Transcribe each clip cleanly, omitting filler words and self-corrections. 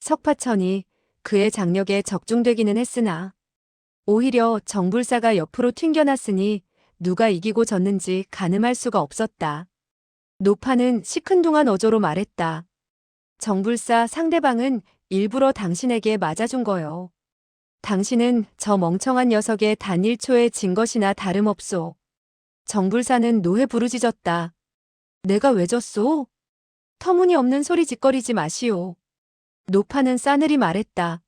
석파천이 그의 장력에 적중되기는 했으나 오히려 정불사가 옆으로 튕겨났으니 누가 이기고 졌는지 가늠할 수가 없었다. 노파는 시큰둥한 어조로 말했다. 정불사, 상대방은 일부러 당신에게 맞아준 거요. 당신은 저 멍청한 녀석의 단 1초에 진 것이나 다름없소. 정불사는 노해 부르짖었다. 내가 왜 졌소? 터무니없는 소리 짓거리지 마시오. 노파는 싸늘히 말했다.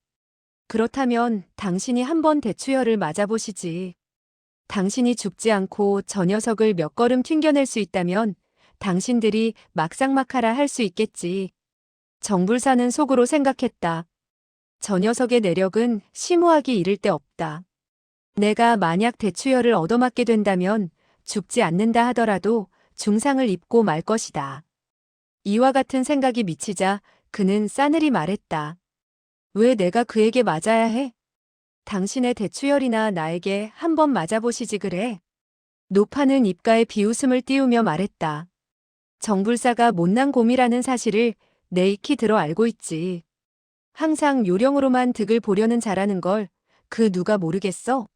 그렇다면 당신이 한번 대추혈을 맞아보시지. 당신이 죽지 않고 저 녀석을 몇 걸음 튕겨낼 수 있다면 당신들이 막상막하라 할 수 있겠지. 정불사는 속으로 생각했다. 저 녀석의 내력은 심오하기 이를 데 없다. 내가 만약 대추혈을 얻어맞게 된다면 죽지 않는다 하더라도 중상을 입고 말 것이다. 이와 같은 생각이 미치자 그는 싸늘히 말했다. 왜 내가 그에게 맞아야 해? 당신의 대추혈이나 나에게 한번 맞아보시지 그래. 노파는 입가에 비웃음을 띄우며 말했다. 정불사가 못난 곰이라는 사실을 내 익히 들어 알고 있지. 항상 요령으로만 득을 보려는 자라는 걸 그 누가 모르겠어?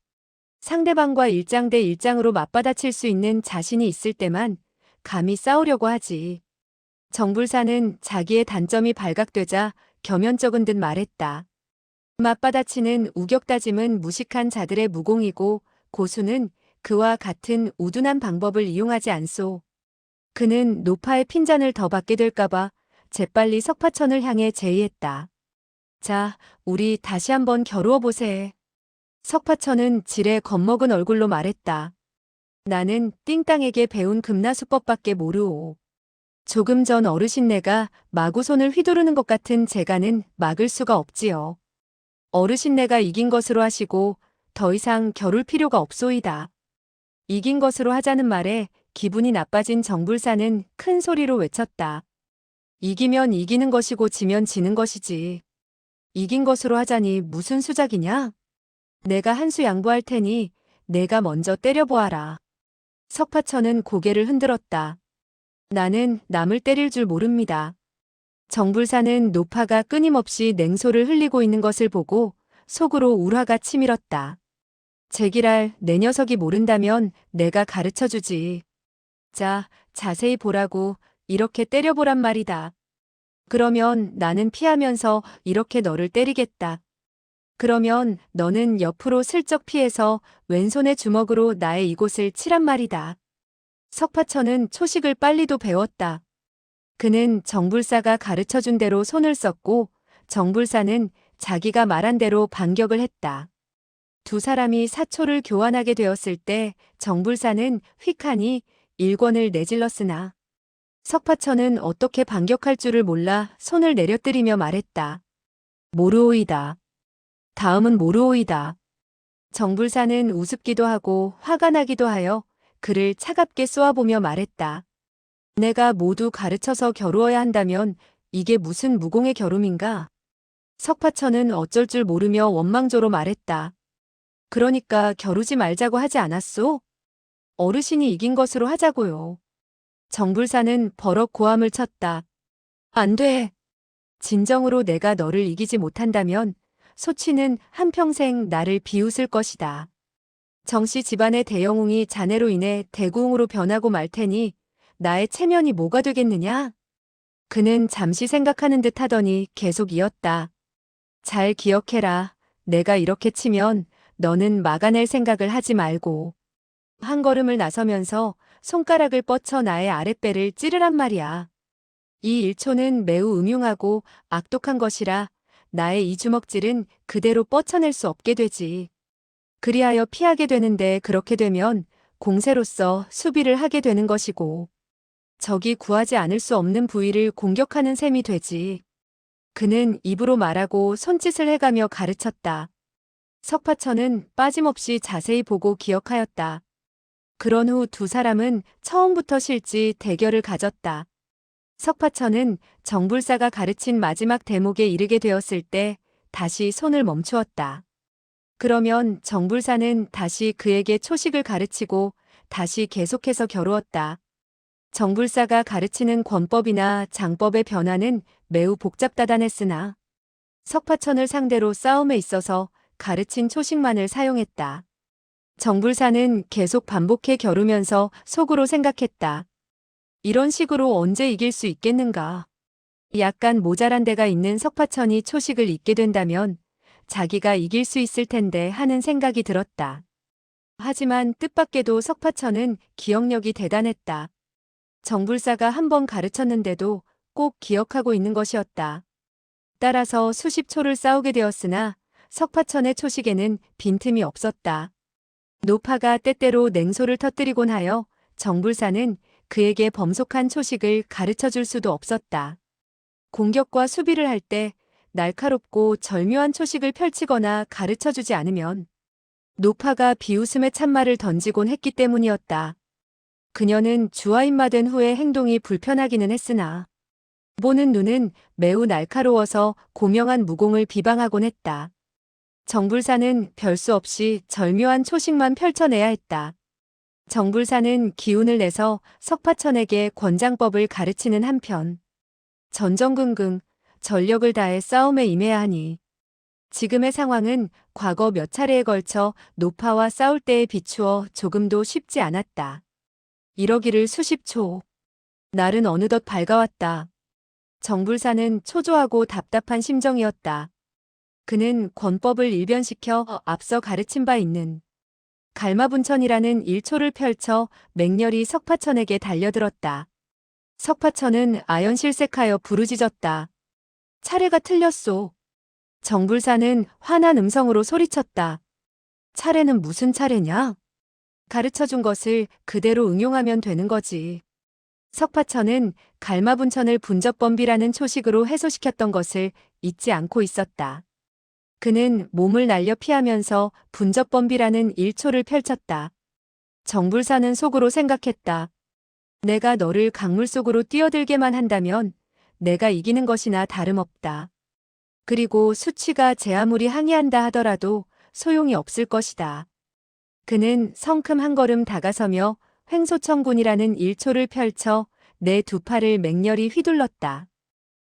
상대방과 일장 대 일장으로 맞받아칠 수 있는 자신이 있을 때만 감히 싸우려고 하지. 정불사는 자기의 단점이 발각되자 겸연쩍은 듯 말했다. 맞받아치는 우격다짐은 무식한 자들의 무공이고 고수는 그와 같은 우둔한 방법을 이용하지 않소. 그는 노파의 핀잔을 더 받게 될까봐 재빨리 석파천을 향해 제의했다. 자, 우리 다시 한번 겨루어 보세. 석파천은 지레 겁먹은 얼굴로 말했다. 나는 띵땅에게 배운 금나수법밖에 모르오. 조금 전 어르신네가 마구 손을 휘두르는 것 같은 재간은 막을 수가 없지요. 어르신네가 이긴 것으로 하시고 더 이상 겨룰 필요가 없소이다. 이긴 것으로 하자는 말에 기분이 나빠진 정불사는 큰 소리로 외쳤다. 이기면 이기는 것이고 지면 지는 것이지. 이긴 것으로 하자니 무슨 수작이냐? 내가 한 수 양보할 테니 내가 먼저 때려보아라. 석파천은 고개를 흔들었다. 나는 남을 때릴 줄 모릅니다. 정불사는 노파가 끊임없이 냉소를 흘리고 있는 것을 보고 속으로 울화가 치밀었다. 제기랄 내 녀석이 모른다면 내가 가르쳐주지. 자, 자세히 보라고 이렇게 때려보란 말이다. 그러면 나는 피하면서 이렇게 너를 때리겠다. 그러면 너는 옆으로 슬쩍 피해서 왼손의 주먹으로 나의 이곳을 치란 말이다. 석파천은 초식을 빨리도 배웠다. 그는 정불사가 가르쳐준 대로 손을 썼고 정불사는 자기가 말한 대로 반격을 했다. 두 사람이 사초를 교환하게 되었을 때 정불사는 휙하니 일권을 내질렀으나 석파천은 어떻게 반격할 줄을 몰라 손을 내려뜨리며 말했다. 모르오이다. 다음은 모르오이다. 정불사는 우습기도 하고 화가 나기도 하여 그를 차갑게 쏘아보며 말했다. 내가 모두 가르쳐서 겨루어야 한다면 이게 무슨 무공의 겨룸인가? 석파천은 어쩔 줄 모르며 원망조로 말했다. 그러니까 겨루지 말자고 하지 않았소? 어르신이 이긴 것으로 하자고요. 정불사는 버럭 고함을 쳤다. 안 돼. 진정으로 내가 너를 이기지 못한다면 소치는 한평생 나를 비웃을 것이다. 정씨 집안의 대영웅이 자네로 인해 대구웅으로 변하고 말 테니 나의 체면이 뭐가 되겠느냐? 그는 잠시 생각하는 듯 하더니 계속 이었다. 잘 기억해라. 내가 이렇게 치면 너는 막아낼 생각을 하지 말고 한 걸음을 나서면서 손가락을 뻗쳐 나의 아랫배를 찌르란 말이야. 이 일초는 매우 음흉하고 악독한 것이라 나의 이 주먹질은 그대로 뻗쳐낼 수 없게 되지. 그리하여 피하게 되는데 그렇게 되면 공세로서 수비를 하게 되는 것이고 적이 구하지 않을 수 없는 부위를 공격하는 셈이 되지. 그는 입으로 말하고 손짓을 해가며 가르쳤다. 석파천은 빠짐없이 자세히 보고 기억하였다. 그런 후 두 사람은 처음부터 실지 대결을 가졌다. 석파천은 정불사가 가르친 마지막 대목에 이르게 되었을 때 다시 손을 멈추었다. 그러면 정불사는 다시 그에게 초식을 가르치고 다시 계속해서 겨루었다. 정불사가 가르치는 권법이나 장법의 변화는 매우 복잡다단했으나 석파천을 상대로 싸움에 있어서 가르친 초식만을 사용했다. 정불사는 계속 반복해 겨루면서 속으로 생각했다. 이런 식으로 언제 이길 수 있겠는가? 약간 모자란 데가 있는 석파천이 초식을 잇게 된다면 자기가 이길 수 있을 텐데 하는 생각이 들었다. 하지만 뜻밖에도 석파천은 기억력이 대단했다. 정불사가 한 번 가르쳤는데도 꼭 기억하고 있는 것이었다. 따라서 수십 초를 싸우게 되었으나 석파천의 초식에는 빈틈이 없었다. 노파가 때때로 냉소를 터뜨리곤 하여 정불사는 그에게 범속한 초식을 가르쳐 줄 수도 없었다. 공격과 수비를 할 때 날카롭고 절묘한 초식을 펼치거나 가르쳐 주지 않으면 노파가 비웃음의 찬말을 던지곤 했기 때문이었다. 그녀는 주화인마된 후에 행동이 불편하기는 했으나 보는 눈은 매우 날카로워서 고명한 무공을 비방하곤 했다. 정불사는 별수 없이 절묘한 초식만 펼쳐내야 했다. 정불사는 기운을 내서 석파천에게 권장법을 가르치는 한편 전전긍긍 전력을 다해 싸움에 임해야 하니 지금의 상황은 과거 몇 차례에 걸쳐 노파와 싸울 때에 비추어 조금도 쉽지 않았다. 이러기를 수십 초. 날은 어느덧 밝아왔다. 정불사는 초조하고 답답한 심정이었다. 그는 권법을 일변시켜 앞서 가르친 바 있는 갈마분천이라는 일초를 펼쳐 맹렬히 석파천에게 달려들었다. 석파천은 아연실색하여 부르짖었다. 차례가 틀렸소. 정불사는 화난 음성으로 소리쳤다. 차례는 무슨 차례냐? 가르쳐준 것을 그대로 응용하면 되는 거지. 석파천은 갈마분천을 분접범비라는 초식으로 해소시켰던 것을 잊지 않고 있었다. 그는 몸을 날려 피하면서 분접범비라는 일초를 펼쳤다. 정불사는 속으로 생각했다. 내가 너를 강물 속으로 뛰어들게만 한다면 내가 이기는 것이나 다름없다. 그리고 수치가 제 아무리 항의한다 하더라도 소용이 없을 것이다. 그는 성큼 한 걸음 다가서며 횡소천군이라는 일초를 펼쳐 내 두 팔을 맹렬히 휘둘렀다.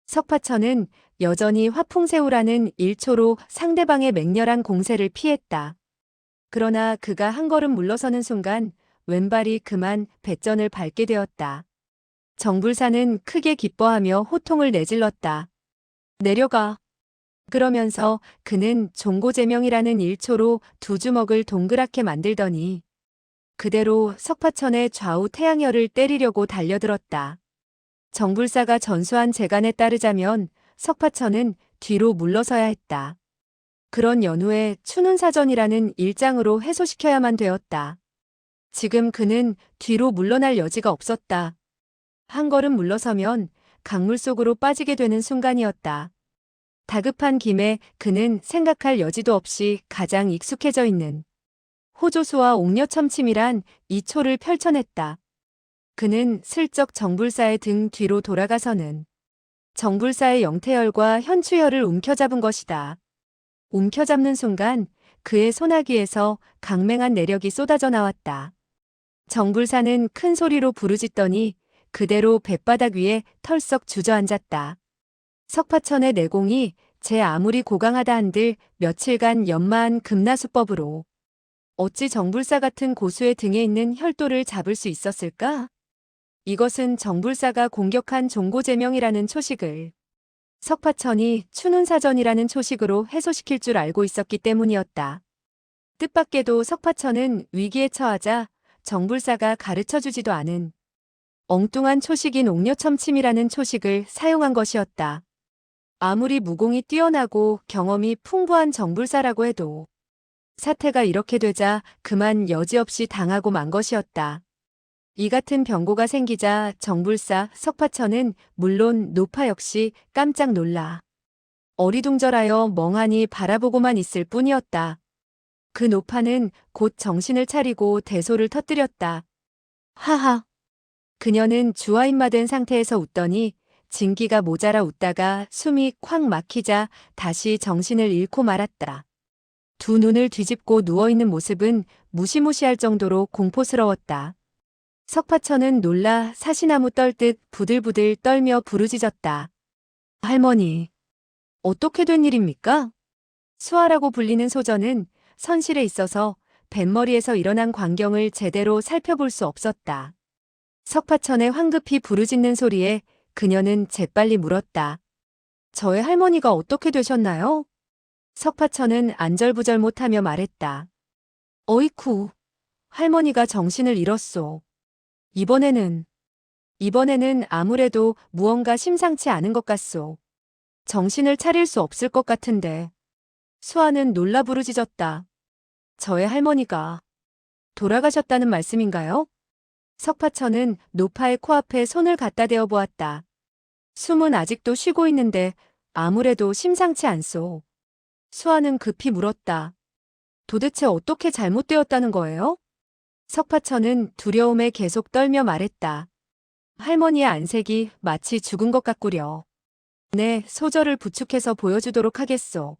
석파천은 여전히 화풍새우라는 일초로 상대방의 맹렬한 공세를 피했다. 그러나 그가 한 걸음 물러서는 순간 왼발이 그만 배전을 밟게 되었다. 정불사는 크게 기뻐하며 호통을 내질렀다. 내려가. 그러면서 그는 종고제명이라는 일초로 두 주먹을 동그랗게 만들더니 그대로 석파천의 좌우 태양열을 때리려고 달려들었다. 정불사가 전수한 재간에 따르자면 석파천은 뒤로 물러서야 했다. 그런 연후에 추눈사전이라는 일장으로 해소시켜야만 되었다. 지금 그는 뒤로 물러날 여지가 없었다. 한 걸음 물러서면 강물 속으로 빠지게 되는 순간이었다. 다급한 김에 그는 생각할 여지도 없이 가장 익숙해져 있는 호조수와 옥녀첨침이란 이초를 펼쳐냈다. 그는 슬쩍 정불사의 등 뒤로 돌아가서는 정불사의 영태혈과 현추혈을 움켜잡은 것이다. 움켜잡는 순간 그의 소나기에서 강맹한 내력이 쏟아져 나왔다. 정불사는 큰 소리로 부르짖더니 그대로 뱃바닥 위에 털썩 주저앉았다. 석파천의 내공이 제 아무리 고강하다 한들 며칠간 연마한 금나수법으로 어찌 정불사 같은 고수의 등에 있는 혈도를 잡을 수 있었을까? 이것은 정불사가 공격한 종고제명이라는 초식을 석파천이 추눈사전이라는 초식으로 해소시킬 줄 알고 있었기 때문이었다. 뜻밖에도 석파천은 위기에 처하자 정불사가 가르쳐주지도 않은 엉뚱한 초식인 옥녀첨침이라는 초식을 사용한 것이었다. 아무리 무공이 뛰어나고 경험이 풍부한 정불사라고 해도 사태가 이렇게 되자 그만 여지없이 당하고 만 것이었다. 이 같은 병고가 생기자 정불사, 석파천은 물론 노파 역시 깜짝 놀라 어리둥절하여 멍하니 바라보고만 있을 뿐이었다. 그 노파는 곧 정신을 차리고 대소를 터뜨렸다. 하하. 그녀는 주화인마된 상태에서 웃더니 진기가 모자라 웃다가 숨이 콱 막히자 다시 정신을 잃고 말았다. 두 눈을 뒤집고 누워있는 모습은 무시무시할 정도로 공포스러웠다. 석파천은 놀라 사시나무 떨듯 부들부들 떨며 부르짖었다. 할머니. 어떻게 된 일입니까? 수아라고 불리는 소저는 선실에 있어서 뱃머리에서 일어난 광경을 제대로 살펴볼 수 없었다. 석파천의 황급히 부르짖는 소리에 그녀는 재빨리 물었다. 저의 할머니가 어떻게 되셨나요? 석파천은 안절부절 못하며 말했다. 어이쿠, 할머니가 정신을 잃었소. 이번에는 아무래도 무언가 심상치 않은 것 같소. 정신을 차릴 수 없을 것 같은데. 수아는 놀라 부르짖었다. 저의 할머니가 돌아가셨다는 말씀인가요? 석파천은 노파의 코앞에 손을 갖다 대어 보았다. 숨은 아직도 쉬고 있는데 아무래도 심상치 않소. 수아는 급히 물었다. 도대체 어떻게 잘못되었다는 거예요? 석파천은 두려움에 계속 떨며 말했다. 할머니의 안색이 마치 죽은 것 같구려. 네, 소절을 부축해서 보여주도록 하겠소.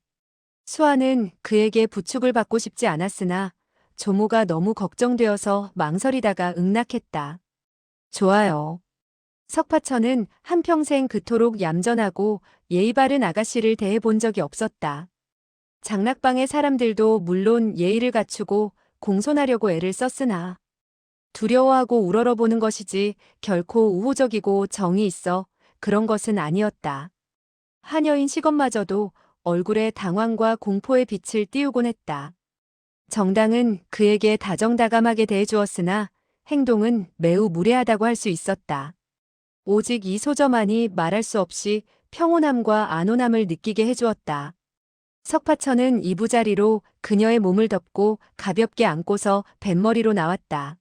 수아는 그에게 부축을 받고 싶지 않았으나 조모가 너무 걱정되어서 망설이다가 응낙했다. 좋아요. 석파천은 한평생 그토록 얌전하고 예의 바른 아가씨를 대해본 적이 없었다. 장락방의 사람들도 물론 예의를 갖추고 공손하려고 애를 썼으나 두려워하고 우러러보는 것이지 결코 우호적이고 정이 있어 그런 것은 아니었다. 하녀인 시건마저도 얼굴에 당황과 공포의 빛을 띄우곤 했다. 정당은 그에게 다정다감하게 대해주었으나 행동은 매우 무례하다고 할 수 있었다. 오직 이 소저만이 말할 수 없이 평온함과 안온함을 느끼게 해주었다. 석파천은 이부자리로 그녀의 몸을 덮고 가볍게 안고서 뱃머리로 나왔다.